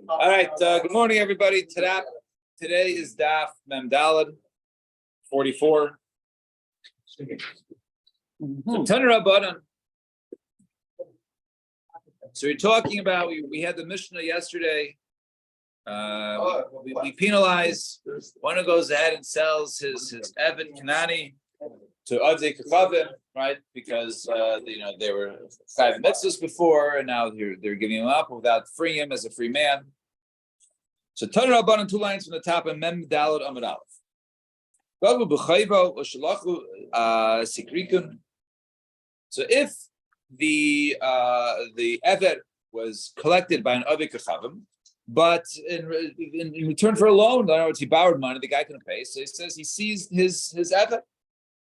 All right. Good morning, everybody. Today is Daf Mem Daled 44. Tanur Rabbanan. So we're talking about we had the Mishnah yesterday. We penalize one who goes ahead and sells his Eved Kanani to Adze Kachavim, right? Because they were five mitzvahs before, and now they're giving him up without freeing him as a free man. So Tanur Rabbanan, 2 lines from the top, and Mem Daled Amud Aleph. So if the Eved was collected by an Adze Kachavim, but in return for a loan, in other words, he borrowed money, the guy couldn't pay, so he says he seized his Eved.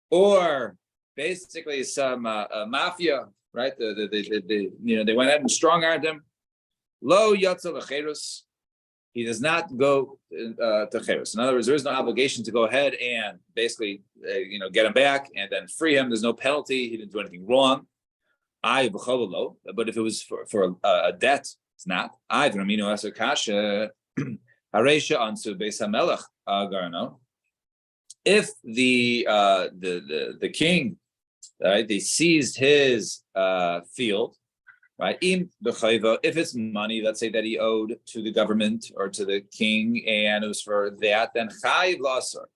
Or basically some mafia, right? They went ahead and strong-armed him. Lo yatsa lecherus. He does not go to cherus. In other words, there is no obligation to go ahead and basically, get him back and then free him. There's no penalty. He didn't do anything wrong. But if it was for a debt, it's not. I Ramino Aser Kasha Haresha Ansu Beis HaMelech Garno. If the king, right, they seized his field, right? If it's money, let's say that he owed to the government or to the king, and it was for that, then chayiv lasar.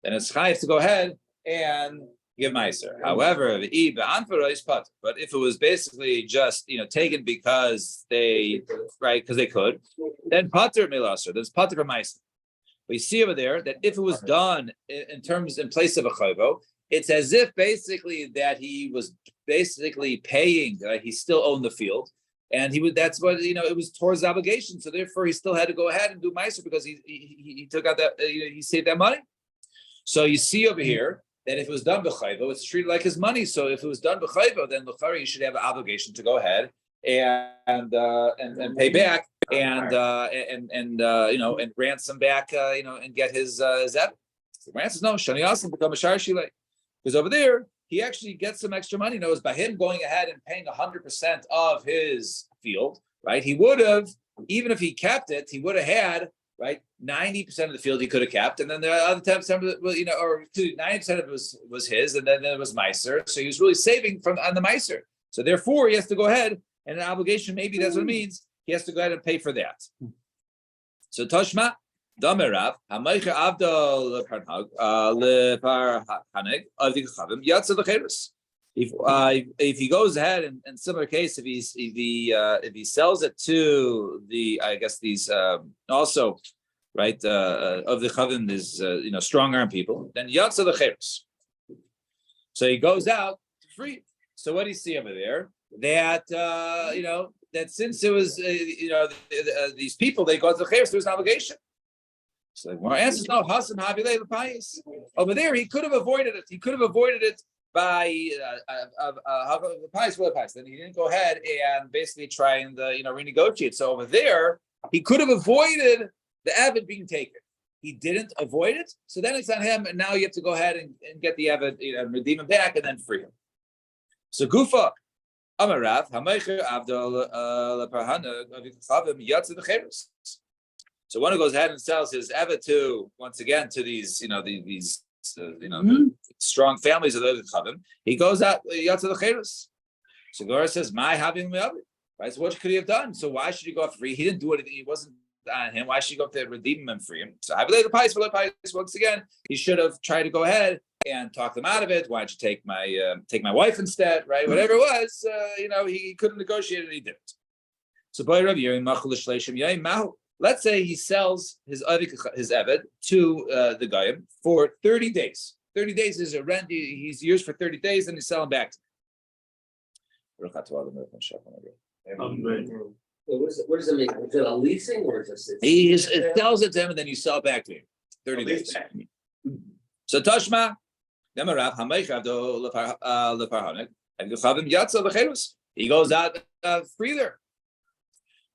Then it's chayiv to go ahead and give meiser. However, but if it was basically just taken because they could, then pater milasar. There's pater for meiser. We see over there that if it was done in place of a chayvo, it's as if basically that he was basically paying. He still owned the field, and that's what it was towards the obligation. So therefore, he still had to go ahead and do meiser because he took out that he saved that money. So you see over here that if it was done b'chayvo, it's treated like his money. So if it was done b'chayvo, then l'chari you should have an obligation to go ahead and pay back. And ransom back, and get his Eved. Ransom no, Shani Asim become a Shar Shilei. Because over there, he actually gets some extra money. Knows by him going ahead and paying 100% of his field, right? He would have, even if he kept it, he would have had, right, 90% of the field he could have kept, and then the other 10% of it, or 90% of it was his, and then there was Meiser. So he was really saving on the Meiser. So therefore, he has to go ahead and an obligation. Maybe that's what it means. He has to go ahead and pay for that. So Toshma, Damerav, Hamaycha Abdul Leparhaneg of the Chavim, Yatsa Lecherus. If he goes ahead in similar case, if he sells it to these also, right, of the Chavim is strong arm people, then Yatsa Lecherus. So he goes out free. So what do you see over there? That that since it was these people, they go to the Cheres, there was an obligation. So the Gemara answers, no, Hasan Havilei L'Payis. Over there, he could have avoided it. He could have avoided it by L'Payis. Then he didn't go ahead and basically try and renegotiate. So over there, he could have avoided the Eved being taken. He didn't avoid it, so then it's on him, and now you have to go ahead and get the Eved, redeem him back, and then free him. So Gufa. Amarav, Hamaycher Abdul Leparhaneg of Chavim Yatsa Lecherus. So one who goes ahead and sells his Eved to these strong families of the Chavim, he goes out Yatsa Lecherus. So Gemara says, "My having me right? So what could he have done? So why should he go free? He didn't do anything. He wasn't on him. Why should he go up to redeem him and free him? So I believe the price for the price once again. He should have tried to go ahead and talk them out of it. Why don't you take my wife instead, right? Whatever it was, he couldn't negotiate and he didn't. So let's say he sells his Eved to the Goyim for 30 days. 30 days is a rent. He's used for 30 days, and he's selling back to him. What does it mean? Is it a leasing or is it? He sells it to him, and then you sell it back to him. 30 days. So Tashma. He goes out free there.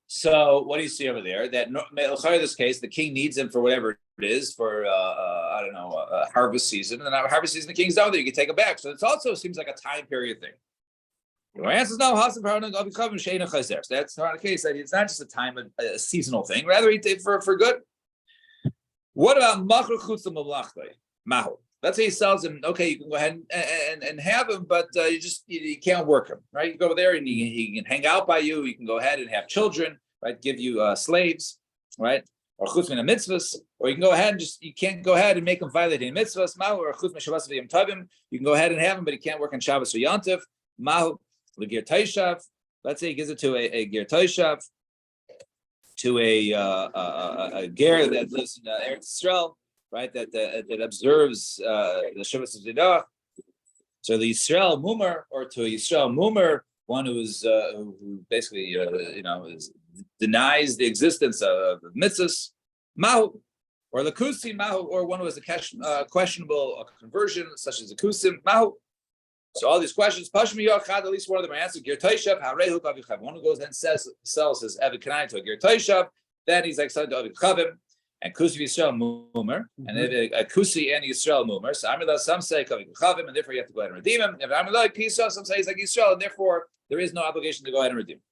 So what do you see over there? That in this case, the king needs him for whatever it is for harvest season, and then harvest season, the king's out there. You can take him back. So it also seems like a time period thing. The answer is no. So that's not the case. That it's not just a seasonal thing. Rather, he did for good. What about machar chutz l'mamlachtei? Mahu. Let's say he sells him. Okay, you can go ahead and have him, but you can't work him, right? You go there and he can hang out by you. You can go ahead and have children, right? Give you slaves, right? Or chutz min mitzvahs, or you can go ahead and you can't go ahead and make him violate any mitzvahs. Mahu or chutz min Shabbos v'yom tovim. You can go ahead and have him, but he can't work on Shabbos or Yom Tov. Mahu l'gir taishav. Let's say he gives it to a gir taishav, to a ger that lives in Eretz Yisrael, right? That observes the Shabbos of Zidah. So the Yisrael Mumer, or to a Yisrael Mumer, one who basically denies the existence of mitzvahs, mahu, or the kusim mahu, or one who has a questionable conversion, such as the kusim mahu. So all these questions, Pashmi Yochad, at least one of them are answered. Ger Toishav, Harehu Avichav. One who goes and sells his Eved Kanai to a Ger Toishav, then he's like selling to Avichav, and Kusi Yisrael Mumer, and a Kusi and Yisrael Mumer. So Amila, some say Avichav, and therefore you have to go ahead and redeem him. If Amila Kisa, some say he's like Yisrael, and therefore there is no obligation to go ahead and redeem him.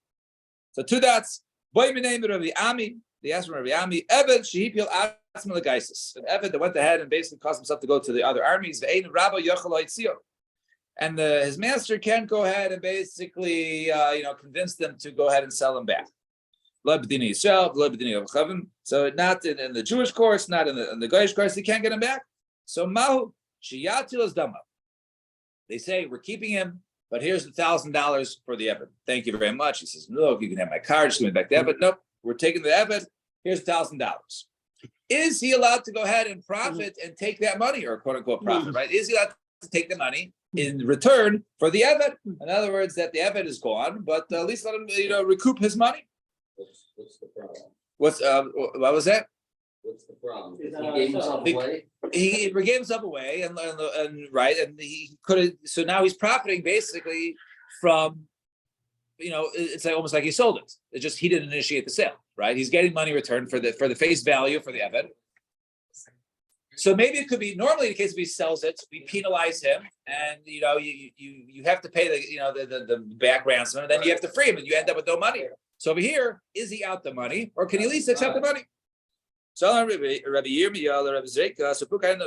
So two dots. Boy, my name is Rabbi Ami. They asked Rabbi Ami, Eved Shehipil Atzma Legaisis. An Eved that went ahead and basically caused himself to go to the other armies. Ve'ein Rabba Yochel Haitzio. And his master can't go ahead and basically, convince them to go ahead and sell him back. So not in the Jewish course, not in the Goyish course, he can't get him back. So Mahu Shiyatil is Dama. They say we're keeping him, but here's $1,000 for the Eved. Thank you very much. He says, look, you can have my car, just give me back the Eved. Nope, we're taking the Eved. Here's $1,000. Is he allowed to go ahead and profit and take that money, or quote unquote profit, right? Is he allowed to take the money in return for the Eved? In other words, that the Eved is gone, but at least let him, recoup his money. What's the problem? What was that? What's the problem? He gave himself away. He gave himself away, and he could have. So now he's profiting basically from, it's like almost like he sold it. It's just he didn't initiate the sale, right? He's getting money returned for the face value for the Eved. So maybe it could be normally the case if he sells it, we penalize him, and you have to pay the back ransom, and then you have to free him, and you end up with no money. So over here, is he out the money, or can he at least accept the money? So Rabbi Yirmiyah, Rabbi Zeka, so go ahead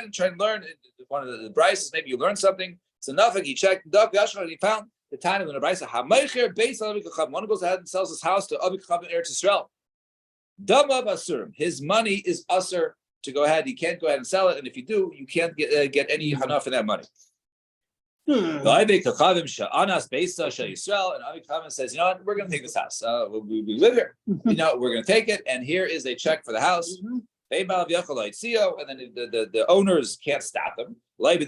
and try and learn one of the brises. Maybe you learn something. So Nafik, he checked the and he found the time of the brisa. One goes ahead and sells his house to Avichav in Eretz Yisrael. Damav asurim. His money is usur to go ahead. He can't go ahead and sell it, and if you do, you can't get any hana for that money. And Avichav says, you know what, we're going to take this house. We live here. We're going to take it, and here is a check for the house. And then the owners can't stop them. Not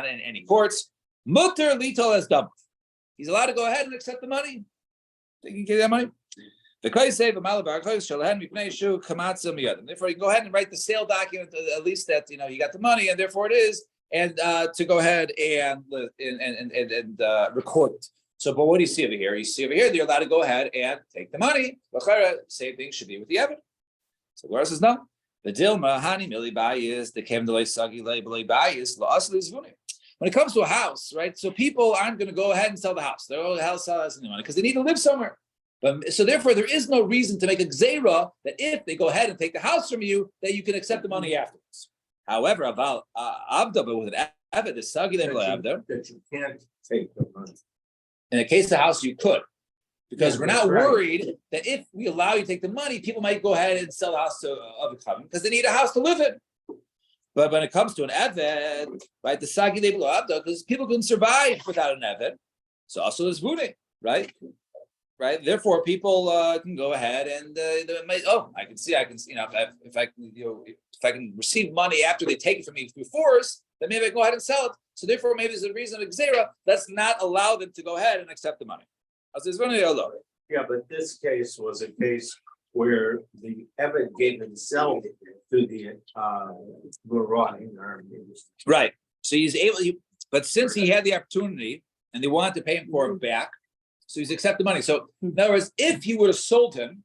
in any courts. Mutter litol as dumb. He's allowed to go ahead and accept the money. They can get that money. Therefore, you go ahead and write the sale document, at least that you got the money, and therefore it is, and to go ahead and record it. So, but what do you see over here? You see over here, they're allowed to go ahead and take the money. Same thing should be with the Eved. So Gemara says no. The dilma hani mili bayis the kem delay sagi labelay bayis la'asli zvuni. When it comes to a house, right? So people aren't going to go ahead and sell the house. They're all the house sells any money because they need to live somewhere. But so therefore, there is no reason to make a gzeira that if they go ahead and take the house from you, that you can accept the money afterwards. However, about abda, but with an Eved, the sagi labelay abda, that you can't take the money. in the case of the house, you could. Because we're not worried that if we allow you to take the money, people might go ahead and sell the house to Avichav because they need a house to live in. But when it comes to an Eved, right, the Sagi Lebel Abda, because people couldn't survive without an Eved. So also there's Vune, right? Right. Therefore, people can go ahead and I can see, if I can receive money after they take it from me through force, then maybe I can go ahead and sell it. So therefore, maybe there's a reason of Xera, let's not allow them to go ahead and accept the money. Yeah, but this case was a case where the Eved gave himself to the marauding army. Right. So he's able, but since he had the opportunity and they wanted to pay him for it back, so he's accepted money. So in other words, if he would have sold him,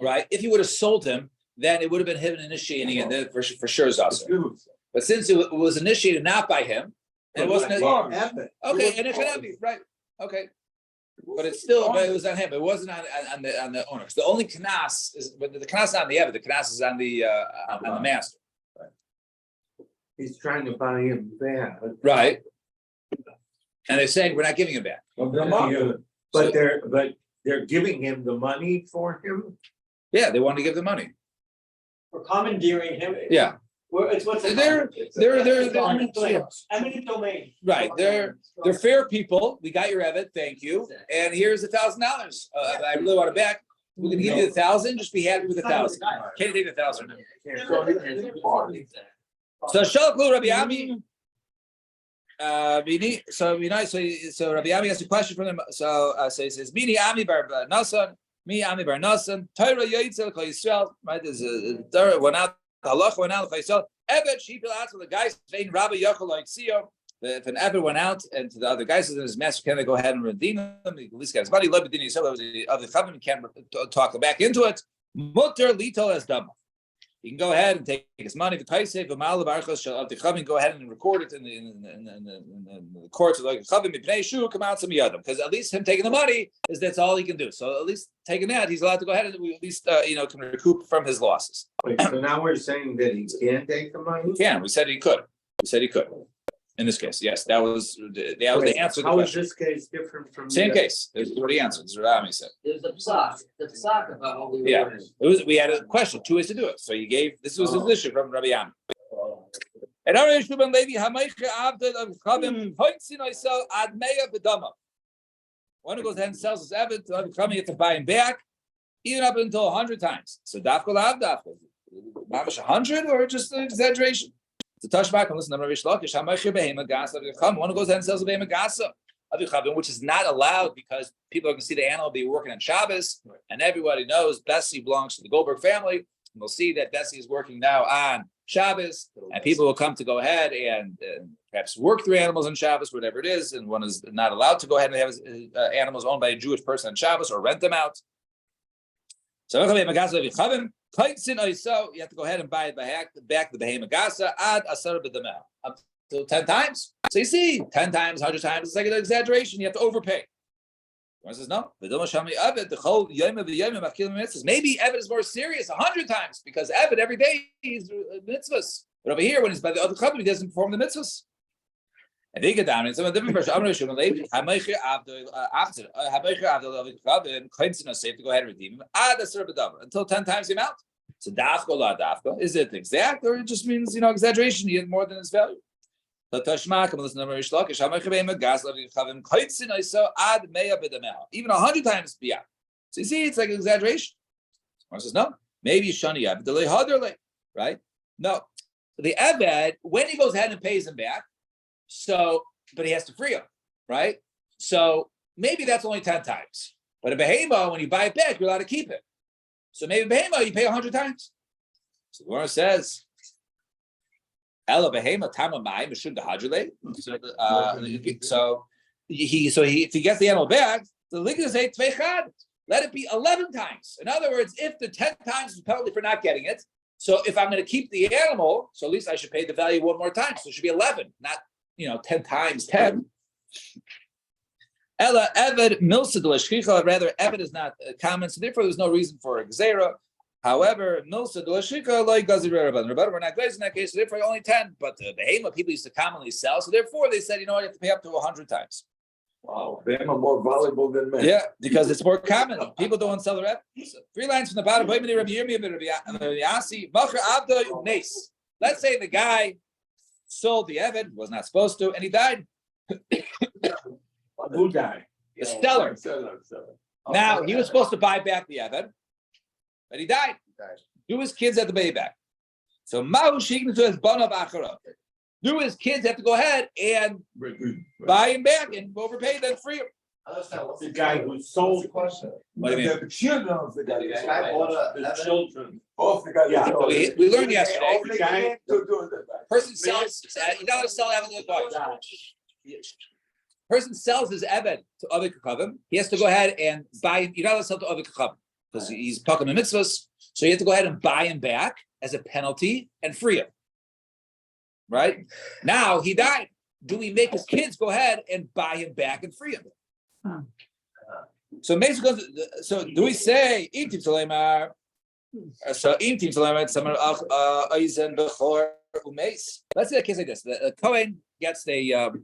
right? If he would have sold him, then it would have been him initiating it for sure, Zasa. But But since it was initiated not by him, and it wasn't Evan. okay, and it could be right. Okay, but it's still, but it was on him. It wasn't on the owner. 'Cause the only knas is, but the knas is on the Eved. The knas is on the master. He's trying to buy him back. Right. And they're saying we're not giving him back. But they're giving him the money for him. Yeah, they want to give the money. We're commandeering him. Yeah, It's what's. They're- Eminent domain. right. They're fair people. We got your Eved. Thank you. And here's $1,000. I really want it back. We're gonna give you 1,000. Just be happy with 1,000. Can't take 1,000. So Shalaklu Rabbi Ami. So Rabbi Ami has a question from him. So he says, Mini Ami Bar Nasan, Mi Ami Bar Nasan, Torah Yoitzel Kol Yisrael. Right, there's a Torah went out, Halach went out, Kol Yisrael. Evet Shipil out to the guys saying Rabbi Yochel like Sio. If an Ever went out and to the other guys, his master, can they go ahead and redeem him? At least get his money. Let me so the other Chavim can talk back into it. Mutter Lito as Dama. He can go ahead and take his money. The Kaisei v'Mal Barchos shall the Chavim go ahead and record it in the courts of the Chavim Mipnei Shu come out some yadam, because at least him taking the money is that's all he can do. So at least taking that, he's allowed to go ahead and at least can recoup from his losses. Wait, so now we're saying that he can take the money? He can. We said he could. We said he could. In this case, yes, that was the answer to the How is question. this case different from? Same the- case. There's what he answered. This is what Ami said. There's the psak about what we were. Yeah. ordering. It was. We had a question. 2 ways to do it. So he gave. This was his issue from Rabbi Ami. And our issue from Levi Hamaycha Abdul of Chavim points in myself ad meya bedama. One who goes ahead and sells his Eved to Rabbi Chavim, you have to buy him back, even up until 100 times. So dafka lav dafka, mamish 100 or just an exaggeration. To touch back and listen to Rabbi Shlokish, Hamaycha behema gasa of Chavim. One who goes ahead and sells a behema gasa of Chavim, which is not allowed because people are going to see the animal be working on Shabbos, and everybody knows Bessie belongs to the Goldberg family. And we'll see that Bessie is working now on Shabbos, and people will come to go ahead and perhaps work their animals on Shabbos, whatever it is, and one is not allowed to go ahead and have his animals owned by a Jewish person on Shabbos or rent them out. So you have to go ahead and buy it back the Behema Gasa ad asar b'damah up to 10 times. So you see, 10 times, 100 times, it's like an exaggeration. You have to overpay. One says no. Maybe Eved is more serious 100 times because Eved every day he's mitzvahs. But over here, when he's by the other company, he doesn't perform the mitzvahs. And they get down in some of the different versions. I'm going to show safe to go ahead and redeem him until 10 times the amount. So dafka la dafka. Is it exact or it just means exaggeration? He had more than his value. Even 100 times beyond. So you see, it's like an exaggeration. One says no. Maybe shani Eved, right? No, the Eved when he goes ahead and pays him back. So, but he has to free him, right? So maybe that's only 10 times. But a behema, when you buy it back, you're allowed to keep it. So maybe behema, you pay 100 times. So the Gemara says, "Ela behema tamamai mishum dehadrele." So if he gets the animal back, the liga say tvechad. Let it be 11 times. In other words, if the 10 times is penalty for not getting it, so if I'm going to keep the animal, so at least I should pay the value one more time. So it should be 11, not 10 times 10. Ella Eved milsa de l'shchicha. Rather, Eved is not common, so therefore there's no reason for a gzeira. However, milsa de l'shchicha like gazi rabban. Rabban, we're not guys in that case, so therefore only 10. But the behema people used to commonly sell, so therefore they said, you have to pay up to 100 times. Wow, behema more valuable than men. Yeah, because it's more common. People don't sell the rep. So 3 lines from the bottom. Rabbi Yirmiyah, Rabbi Yasi, Macher Abda Nes. Let's say the guy sold the Eved, was not supposed to, and he died. Who died? The seller. Now he was supposed to buy back the Eved, but he died. Do his kids have to pay it back? So Mahu Shigna to his Banav Achara. Do his kids have to go ahead and buy him back and overpay, then free him? The guy who sold. What do you mean? The children of the guy. The children. Of the guy. Yeah. So we learned yesterday. The guy to do it. Person sells. You know how to sell Eved. Person sells his Eved to other Kachavim. He has to go ahead and buy. You know how to sell to other Kachavim because he's talking to mitzvahs. So you have to go ahead and buy him back as a penalty and free him. right? Now he died. Do we make his kids go ahead and buy him back and free him? So do we say Imtim Salemar? So Imtim Salemar, someone Eisen Bechor Umeis. Let's say a case like this: the Kohen gets if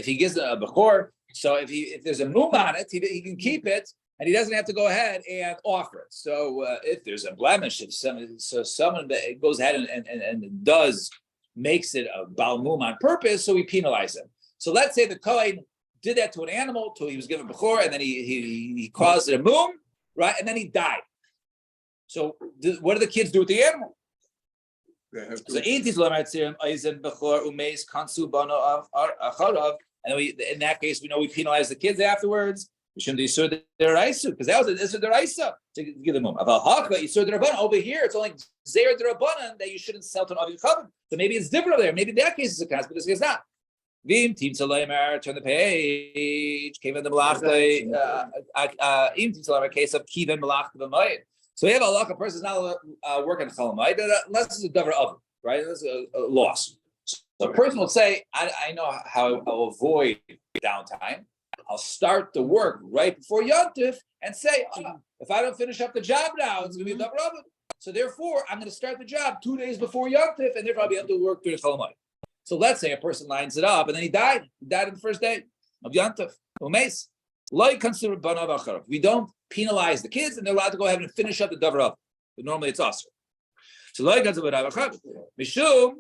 he gives a Bechor, so if there's a mum on it, he can keep it, and he doesn't have to go ahead and offer it. So if there's a blemish, someone that goes ahead and makes it a balmum on purpose, so we penalize him. So let's say the Kohen did that to an animal, till he was given bechor, and then he caused it a mum, right? And then he died. So what do the kids do with the animal? So in that case, we know we penalize the kids afterwards. We shouldn't do Yisur Deraisa, because that was an Yisur Deraisa to give them mum. Over here, it's only Zer Derabanan that you shouldn't sell to an Aviv Chavim. So maybe it's different over there. Maybe that case is a case, but this case is not. Vim Team Salamer, turn the page. Came in the Malachta. Im Team Salamer case of Kivan Malachta B'Mayit. So we have a person is not working Chalamayit unless it's a davar oven, right? That's a loss. So a person will say, I know how I'll avoid downtime. I'll start the work right before Yom Tov and say, if I don't finish up the job now, it's going to be a davar oven. So therefore, I'm going to start the job 2 days before Yom Tov, and therefore I'll be able to work through the Chalamayit. So let's say a person lines it up and then he died. He died on the first day of Yom Tov. We don't penalize the kids, and they're allowed to go ahead and finish up the davar oven. But normally it's us. So Mishum,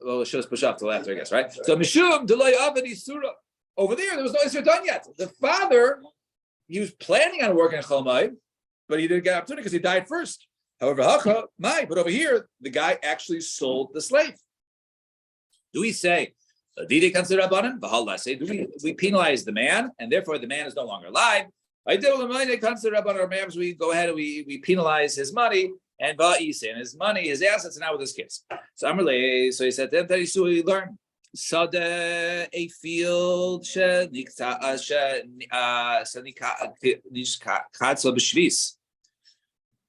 well, it shows push up till after, I guess, right? So Mishum delay avadi surah. Over there was no Isra done yet. The father, he was planning on working at Chalamayit, but he didn't get an opportunity because he died first. However, but over here, the guy actually sold the slave. Do we say, do we penalize the man, and therefore the man is no longer alive? We go ahead and we penalize his money, and his money, his assets are now with his kids. So he said, we learn. A field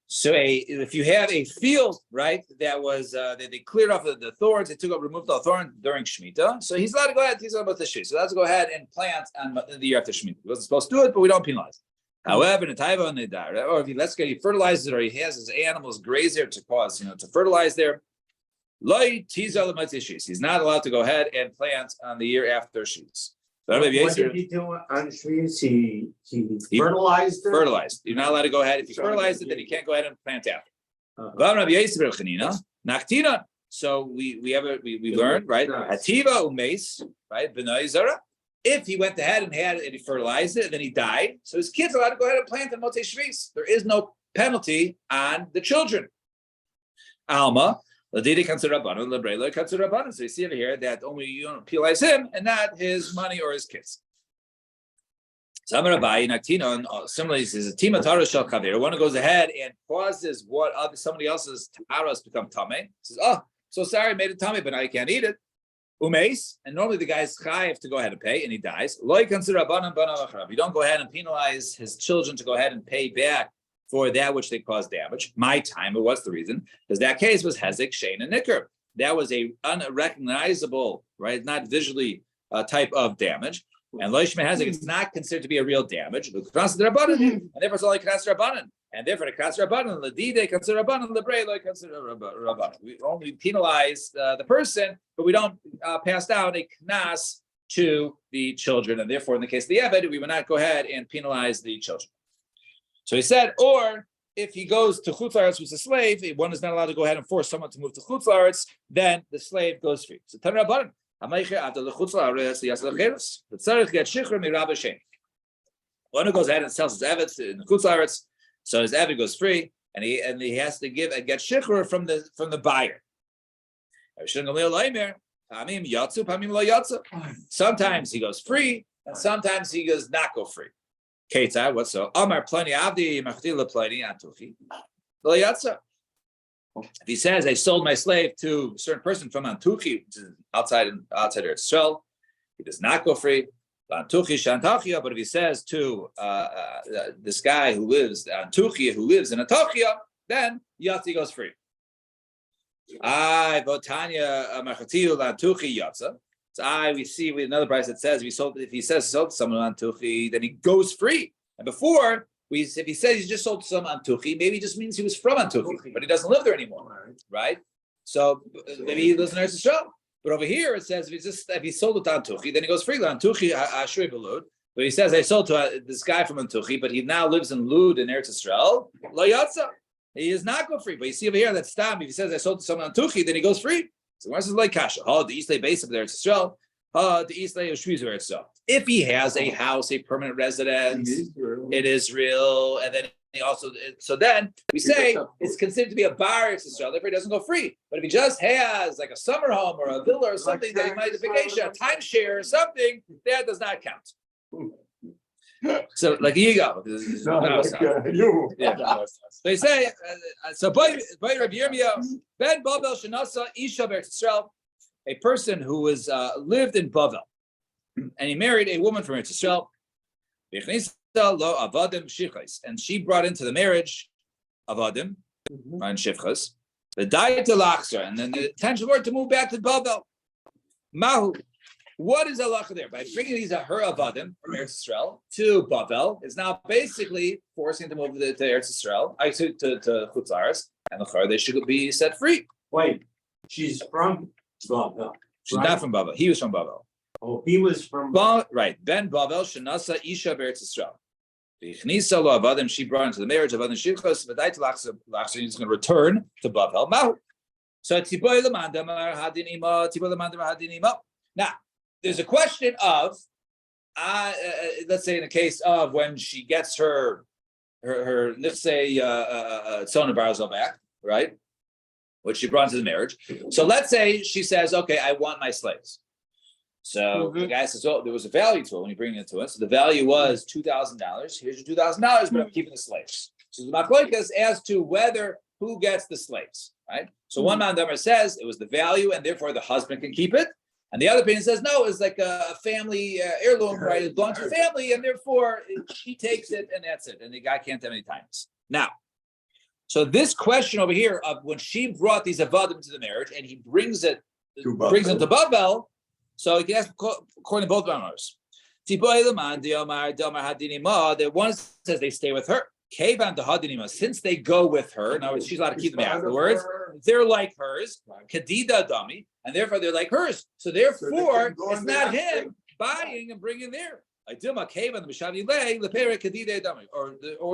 So if you have a field, right, that was they cleared off the thorns, they removed the thorn during Shemitah, so he's allowed to go ahead. He's about the shit. So let's go ahead and plant on the year after Shemitah. He wasn't supposed to do it, but we don't penalize. However, in Taiva and Nidar, or if he fertilizes it, or he has his animals graze there to cause to fertilize there. He's not allowed to go ahead and plant on the year after sheets. What did he do on Shvius? He fertilized it? Fertilized. You're not allowed to go ahead. If you fertilize it, then you can't go ahead and plant after. So we learned, right? Hativa umeis, right? B'nai zara. If he went ahead and he fertilized it, and then he died, so his kids are allowed to go ahead and plant in Motei Shvius. There is no penalty on the children. Alma. So you see over here that only you don't penalize him and not his money or his kids. Similarly, he says a tima tara shel kaver. One who goes ahead and causes somebody else's taras become tameh. Says, "Oh, so sorry, I made it tameh, but now you can't eat it." Umeis, and normally the guy's chayiv to go ahead and pay, and he dies. You don't go ahead and penalize his children to go ahead and pay back for that which they caused damage. My time, but what's the reason? Because that case was hezek, shein, and nicker. That was a unrecognizable, right, not visually type of damage. And loishme hezek, it's not considered to be a real damage. And therefore it's only knas rabbanan. And therefore the knas rabbanan, ledide consider rabbanan, lebrei lo consider rabbanan. We only penalize the person, but we don't pass down a knas to the children. And therefore, in the case of the Eved, we would not go ahead and penalize the children. So he said, or if he goes to Chutz La'aretz with a slave, if one is not allowed to go ahead and force someone to move to Chutz La'aretz, then the slave goes free. So Tan Rabbanan, one who goes ahead and sells his Eved in Chutz La'aretz, so his Eved goes free, and he has to get shikhr from the buyer. Sometimes he goes free, and sometimes he does not go free. Ketzah, what's so? Amar plani avdi machdila plani antuchi. If he says, I sold my slave to a certain person from Antuchi, which is outside Eretz, he does not go free. Antuchi shantachia. But if he says to this guy who lives Antuchi, who lives in Antachia, then Yatzi goes free. I Botanya Machatiu Lantuchi Yatza. So we see with another price that says if he says sold to someone Lantuchi, then he goes free. And before if he says he just sold to someone Antuchi, maybe it just means he was from Antuchi, but he doesn't live there anymore, right? So maybe he lives in Eretz Yisrael. But over here it says if he sold it to Antuchi, then he goes free. Antuchi Ashrei Belud. But he says I sold to this guy from Antuchi, but he now lives in Lud in Eretz Yisrael. Lo Yatza. He does not go free. But you see over here that stam, if he says I sold to someone Antuchi, then he goes free. So where's his like kasha? The East base of Eretz Yisrael. The East Eretz Yisrael. If he has a house, a permanent residence in Israel, and then he also, so then we say it's considered to be a bar Eretz Yisrael, therefore he doesn't go free. But if he just has like a summer home or a villa or something that he might have vacation, a timeshare or something, that does not count. So like here you go. Yeah. They say so. By Rabbi Yirmiyah ben Bavel Shenasa Isha Eretz Yisrael, a person who was lived in Bavel, and he married a woman from Eretz Yisrael. And she brought into the marriage Avadim and Shivchas. The diet to Lachzer, and then the intention were to move back to Bavel. Mahu. What is halacha there? By bringing these her avadim from Eretz Yisrael to Bavel, is now basically forcing them over to Eretz Yisrael, to Chutz La'aretz, and the they should be set free. Wait, she's from Bavel. She's not from Bavel. He was from Bavel. Oh, he was from. Right. Ben Bavel Shenasa Isha Eretz Yisrael. V'ichnisa lo avadim. She brought into the marriage of avadim shivchos. V'dait lachser. He's going to return to Bavel. Mahu. So tiboy lemandamar hadinima. Tiboy lemandamar hadinima. Now. There's a question of, let's say in the case of when she gets her let's say Tzona Barzel back, right? Which she brought into the marriage. So let's say she says, okay, I want my slaves. So the guy says, oh, there was a value to it when you bring it to us. So the value was $2,000. Here's your $2,000, but I'm keeping the slaves. So the machlokes as to who gets the slaves, right? So one mandamer says it was the value, and therefore the husband can keep it. And the other opinion says, no, it's like a family heirloom, right? It belongs to the family, and therefore she takes it, and that's it. And the guy can't have any times. Now, so this question over here of when she brought these avadim to the marriage, and he brings them to Bavel, so he can ask according to both Ramars. The one says they stay with her. Since they go with her, in other words, she's allowed to keep them afterwards. They're like hers, Kadida Dami, and therefore they're like hers. So therefore, it's not him buying and bringing there. Or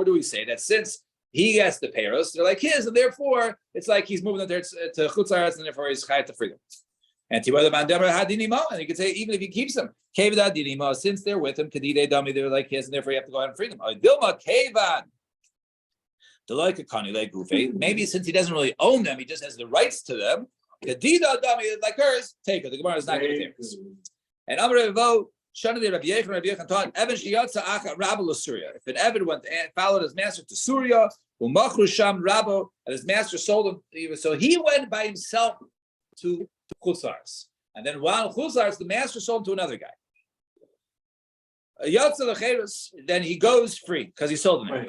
do we say that since he gets the payros, they're like his, and therefore it's like he's moving them there to Chutz La'aretz, and therefore he's chayat to freedom. And you can say even if he keeps them, since they're with him, Kadida Dami, they're like his, and therefore you have to go ahead and free them. Maybe since he doesn't really own them, he just has the rights to them. Kadida Dami, like hers, take it. The Gemara is not going to take this. And Amar Revo, Shana de Rabbi Yechon taught Evan Shiyatza Acha Rabba L'Surya. If an Evan went and followed his master to Surya, Umachru Sham Rabbo, and his master sold him, so he went by himself to Chutz La'aretz, and then while Chutz La'aretz, the master sold him to another guy. Then he goes free because he sold him.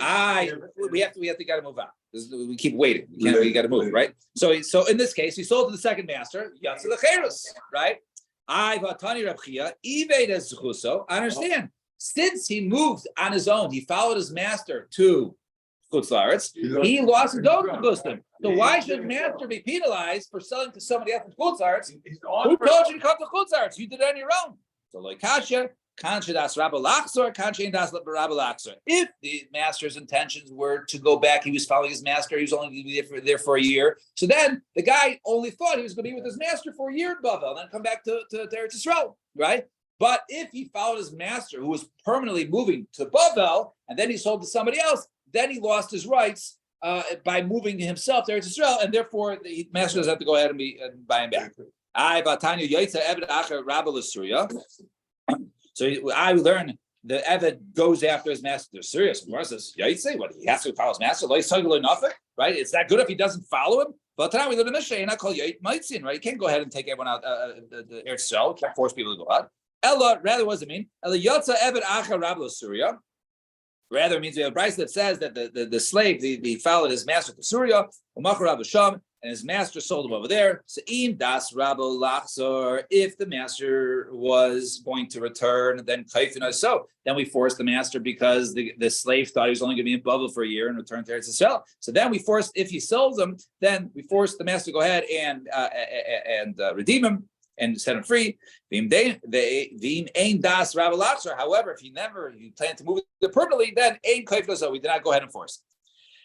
We have to got to move on. We keep waiting. We got to move, right? So in this case, he sold to the second master. Right? I understand. Since he moved on his own, he followed his master to Chutz La'aretz. He lost his own custom. So why should master be penalized for selling to somebody else in Chutz La'aretz? Who told you to come to Chutz La'aretz? You did it on your own. So like kasha. If the master's intentions were to go back, he was following his master, he was only going to be there for a year. So then the guy only thought he was going to be with his master for a year in Bavel, and then come back to Eretz Yisrael, right? But if he followed his master, who was permanently moving to Bavel, and then he sold to somebody else, then he lost his rights by moving himself to Eretz Yisrael, and therefore the master doesn't have to go ahead and buy him back. So I learn the Eved goes after his master. They're serious. Gemara says, Yaitse, what he has to follow his master, right? It's that good if he doesn't follow him. But now we learn the Mishnah, you're not called Yait Maitzin, right? You can't go ahead and take everyone out the Eretz Yisrael. You can't force people to go out. Ella, rather, what does it mean? Ella Yotza Eved Acha Rablo Surya. Rather, it means we have a price that says that the slave, the followed his master to Surya, Umachar Rabasham, and his master sold him over there. So im das rabo lachzor, if the master was going to return, then kaifin so then we forced the master because the slave thought he was only going to be in Babel for a year and return to Eretz Yisrael. So then we forced, if he sells him, then we forced the master to go ahead and redeem him and set him free. However, if he planned to move it permanently, then ain kaifin so we did not go ahead and force it.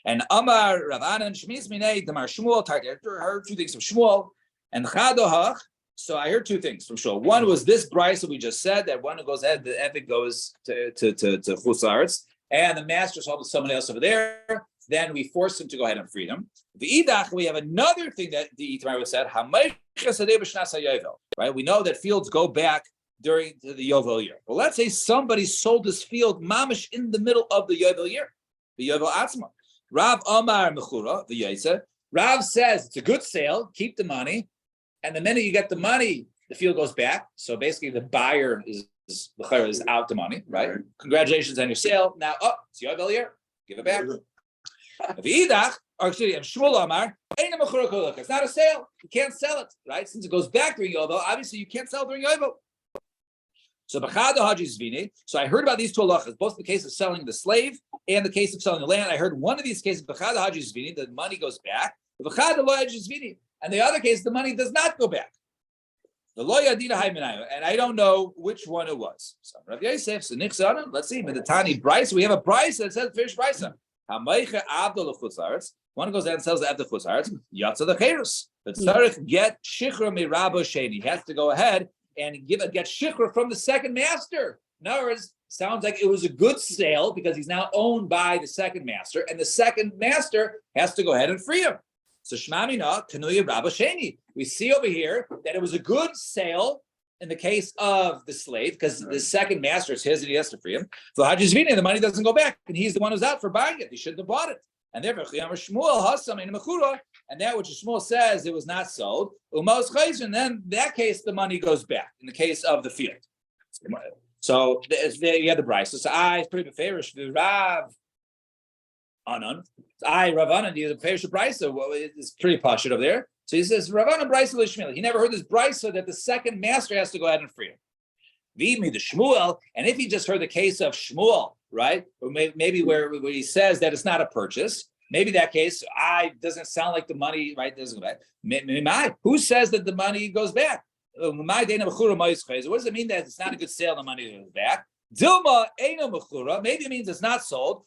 And Amar Ravanan Shmiz Minei Damar Shmuel. I heard two things from Shmuel and Chadohach. So I heard two things from Shmuel. One was this Bryce that we just said that one who goes ahead, the epic goes to Chutz, and the master sold to someone else over there. Then we forced him to go ahead and free them. The Idach, we have another thing that the Itamar said. Right? We know that fields go back during the Yovel year. Well, let's say somebody sold his field mamish in the middle of the Yovel year, the Yovel Atzma. Rav Amar Mechura, the Yaisa. Rav says it's a good sale, keep the money, and the minute you get the money, the field goes back. So basically, the buyer is out the money, right? Congratulations on your sale. Now, it's Yovel year, give it back. Shmuel Amar, it's not a sale. You can't sell it, right? Since it goes back during Yovel, obviously you can't sell during Yovel. So I heard about these two halachas, both the case of selling the slave and the case of selling the land. I heard one of these cases, the money goes back, and the other case, the money does not go back. And I don't know which one it was. So Rav Yosef, so let's see, in the Tani Bryce, we have a Bryce that says fish Bryce. One goes out and sells the Abdul Chutzarts, Yatza the Cherus. The Tzarech get Shichra Mirabo Sheni. He has to go ahead and get shikra from the second master. In other words, sounds like it was a good sale because he's now owned by the second master, and the second master has to go ahead and free him. So Shmamina Kanuya Rabba Sheni. We see over here that it was a good sale in the case of the slave because the second master is his and he has to free him. For Hajizvini, the money doesn't go back, and he's the one who's out for buying it. He shouldn't have bought it. And therefore, Shmuel Hasam in Mechura, and that which Shmuel says it was not sold, Umos Chayz, and then in that case the money goes back. In the case of the field, so there you have the Bryce. So I pretty favorish the Rav Anan. I Rav Anan, the favorish Bryce. So it's pretty posh over there. So he says Rav Anan Bryce Lishmil. He never heard this Bryce, so that the second master has to go ahead and free him. V'imi the Shmuel, and if he just heard the case of Shmuel, right, or maybe where he says that it's not a purchase, maybe that case doesn't sound like the money, right, doesn't go back. Who says that the money goes back? What does it mean that it's not a good sale? The money goes back. Dilma eino mechura. Maybe it means it's not sold.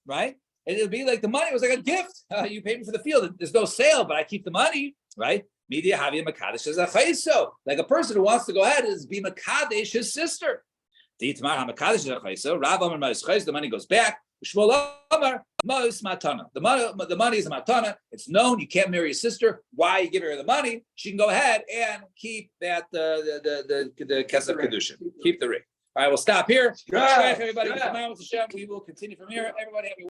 Right? It would be like the money was like a gift. You paid me for the field. There's no sale, but I keep the money, right? Media havia makadesh is a chayso. Like a person who wants to go ahead and be makadesh his sister. The money goes back. The money is a matana. It's known you can't marry your sister. Why you give her the money? She can go ahead and keep that the kesef kedusha. Keep the ring. All right, we'll stop here. Everybody, we will continue from here. Everybody have a